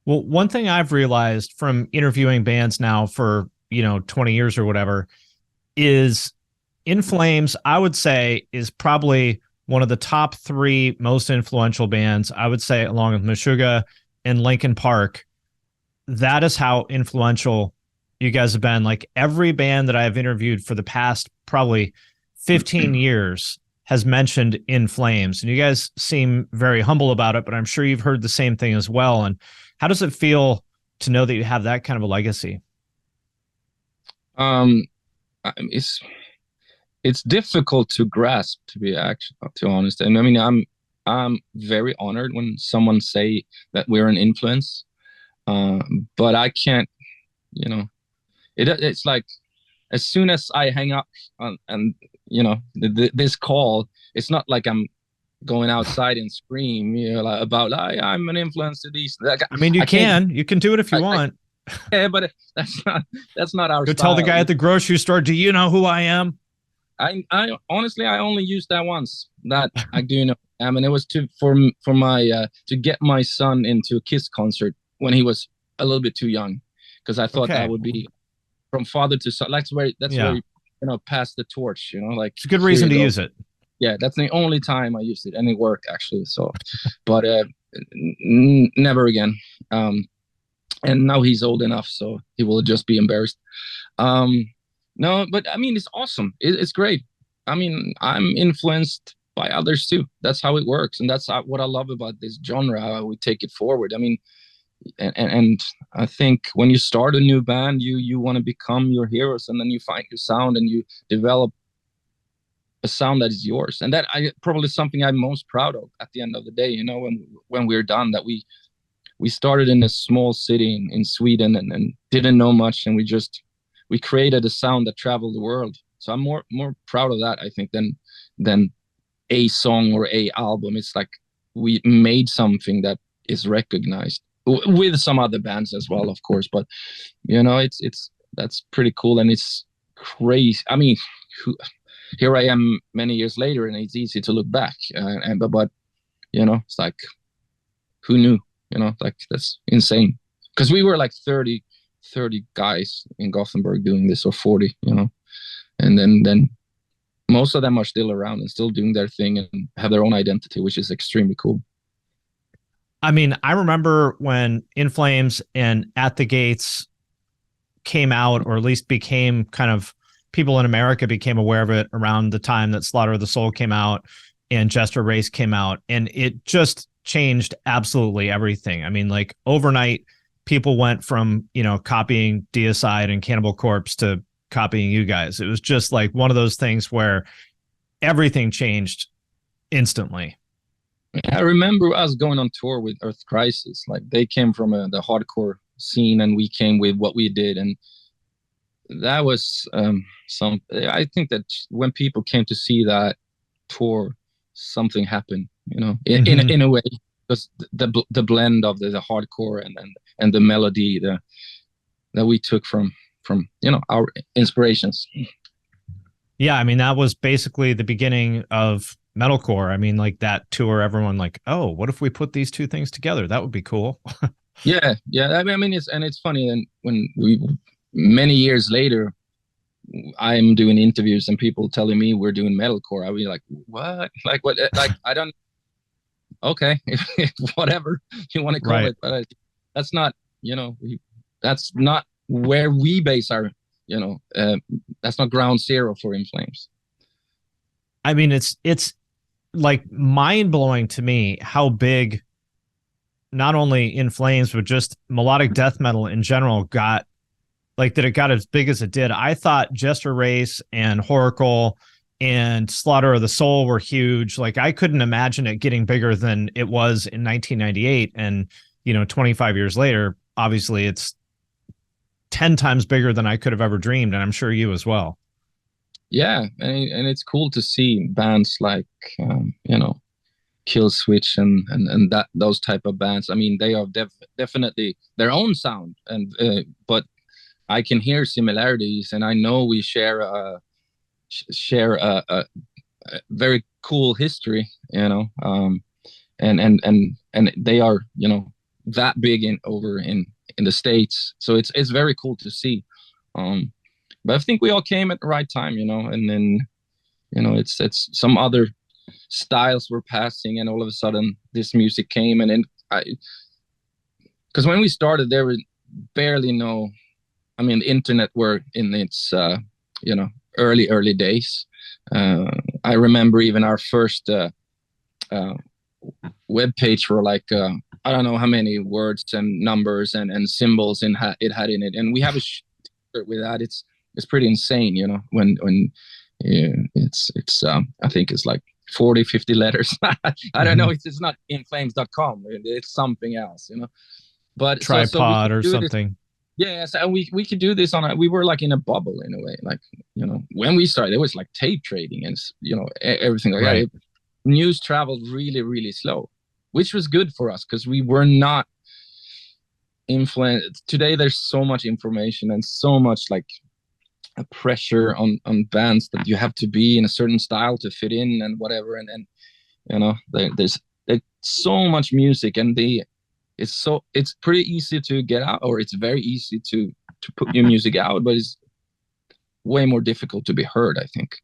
Well, one thing I've realized from interviewing bands now for, 20 years or whatever is In Flames, I would say, is probably one of the top three most influential bands. I would say, along with Meshuggah and Linkin Park, that is how influential you guys have been. Like every band that I've interviewed for the past probably 15 years has mentioned In Flames. And you guys seem very humble about it, but I'm sure you've heard the same thing as well. And how does it feel to know that you have that kind of a legacy? Um, it's difficult to grasp, to be honest. And I mean, I'm very honored when someone say that we're an influence. But I can't, you know, it's like as soon as I hang up and this call, it's not like I'm going outside and scream, like, about I'm an influence to these. Like, I mean, I can't. you can do it if you I want. yeah, but that's not our Go tell the style. guy at the grocery store, do you know who I am? I honestly I only used that once. That I do know. I mean, it was for my to get my son into a Kiss concert when he was a little bit too young, because I thought that Okay. would be from father to son. That's where Yeah. you pass the torch. Like, It's a good here reason you to go. use it. Yeah, that's the only time I used it, and it worked actually. So, but never again. Um, and now he's old enough, so he will just be embarrassed. Um, no, but I mean, it's awesome. It's great. I mean, I'm influenced by others too. That's how it works, and that's what I love about this genre. How we take it forward. I mean, and I think when you start a new band, you want to become your heroes, and then you find your sound and you develop a sound that is yours, and that I probably something I'm most proud of at the end of the day. When we're done, that we started in a small city in Sweden and didn't know much, and we created a sound that traveled the world. So I'm more proud of that, I think, than a song or a album. It's like we made something that is recognized with some other bands as well, of course. But it's that's pretty cool, and it's crazy. I mean, here I am many years later, and it's easy to look back. But it's like, who knew? Like, that's insane. Because we were like 30 guys in Gothenburg doing this, or 40. And then most of them are still around and still doing their thing and have their own identity, which is extremely cool. I mean, I remember when In Flames and At the Gates came out, or at least became kind of people in America became aware of it around the time that Slaughter of the Soul came out and Jester Race came out. And it just changed absolutely everything. I mean, like overnight, people went from, copying Deicide and Cannibal Corpse to copying you guys. It was just like one of those things where everything changed instantly. I remember us going on tour with Earth Crisis. Like, they came from the hardcore scene, and we came with what we did, and that was some. I think that when people came to see that tour, something happened. In Mm-hmm. in a way, because the blend of the hardcore and the melody that we took from our inspirations. Yeah, I mean that was basically the beginning of metalcore. I mean, like that tour, everyone like, oh, what if we put these two things together? That would be cool. Yeah, yeah. I mean, it's funny, and when we many years later, I'm doing interviews and people telling me we're doing metalcore. I'll be like, what? Like, what? Like, I don't. Okay, whatever you want to call Right. it, but that's not. That's not where we base our. That's not ground zero for In Flames. I mean, it's like mind blowing to me how big not only In Flames but just melodic death metal in general got, like that it got as big as it did. I thought Jester Race and Horacle and Slaughter of the Soul were huge. Like I couldn't imagine it getting bigger than it was in 1998. And 25 years later, obviously it's 10 times bigger than I could have ever dreamed, and I'm sure you as well. Yeah, and it's cool to see bands like Kill Switch and that those type of bands. I mean, they are definitely their own sound, and but I can hear similarities, and I know we share a very cool history, and they are that big in over in the States. So it's very cool to see. Um, but I think we all came at the right time, you know, and then it's some other styles were passing, and all of a sudden this music came, and then I because when we started there was barely no, I mean, the internet were in its you know, early days. I remember even our first uh, web page for like I don't know how many words and numbers and symbols it had in it, and we have a with that. It's pretty insane, you know, when yeah, it's I think it's like 40, 50 letters. I don't know. Hmm. It's not inflames.com. It's something else, you know. But so we Tripod could or do this. something. Yes, and we could do this on we were like in a bubble in a way. Like, you know, when we started, there was like tape trading and, you know, everything like that. Right. News traveled really, really slow, which was good for us because we were not influenced. Today, there's so much information and so much like a pressure on bands that you have to be in a certain style to fit in and whatever. And you know, there's so much music, and it's pretty easy to get out, or it's very easy to put your music out, but it's way more difficult to be heard, I think.